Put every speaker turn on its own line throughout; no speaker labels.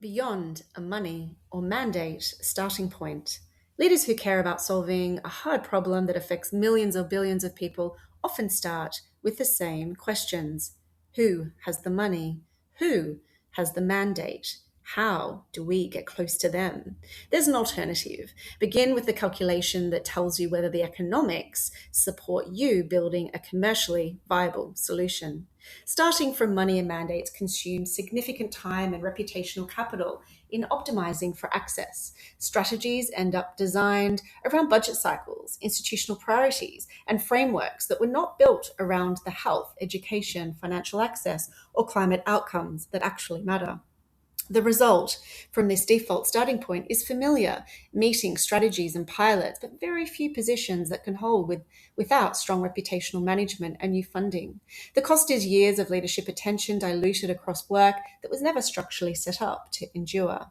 Beyond a money or mandate starting point, leaders who care about solving a hard problem that affects millions or billions of people often start with the same questions. Who has the money? Who has the mandate? How do we get close to them? There's an alternative. Begin with the calculation that tells you whether the economics support you building a commercially viable solution. Starting from money and mandates consumes significant time and reputational capital in optimizing for access. Strategies end up designed around budget cycles, institutional priorities, and frameworks that were not built around the health, education, financial access, or climate outcomes that actually matter. The result from this default starting point is familiar meeting strategies and pilots, but very few positions that can hold without strong reputational management and new funding. The cost is years of leadership attention diluted across work that was never structurally set up to endure.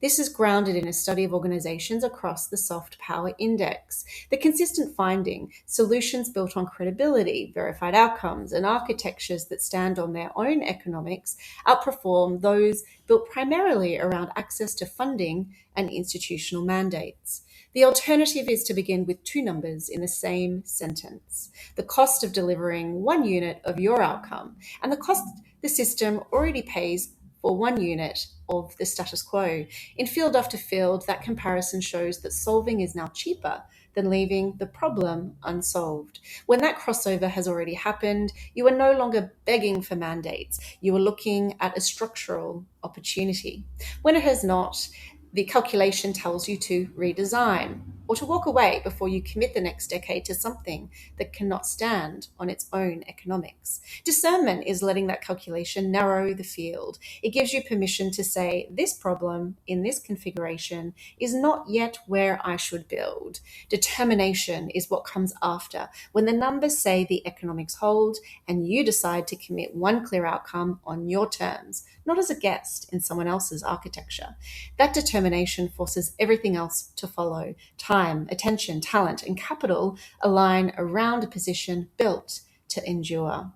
This is grounded in a study of organizations across the soft power index. The consistent finding solutions built on credibility, verified outcomes, and architectures that stand on their own economics outperform those built primarily around access to funding and institutional mandates. The alternative is to begin with two numbers in the same sentence: the cost of delivering one unit of your outcome and the cost the system already pays for one unit of the status quo. In field after field, that comparison shows that solving is now cheaper than leaving the problem unsolved. When that crossover has already happened, you are no longer begging for mandates. You are looking at a structural opportunity. When it has not, the calculation tells you to redesign or to walk away before you commit the next decade to something that cannot stand on its own economics. Discernment is letting that calculation narrow the field. It gives you permission to say, this problem in this configuration is not yet where I should build. Determination is what comes after, when the numbers say the economics hold and you decide to commit one clear outcome on your terms, not as a guest in someone else's architecture. That determination forces everything else to follow. Time, attention, talent, and capital align around a position built to endure.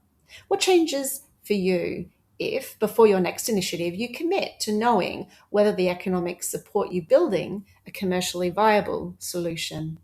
What changes for you if, before your next initiative, you commit to knowing whether the economics support you building a commercially viable solution?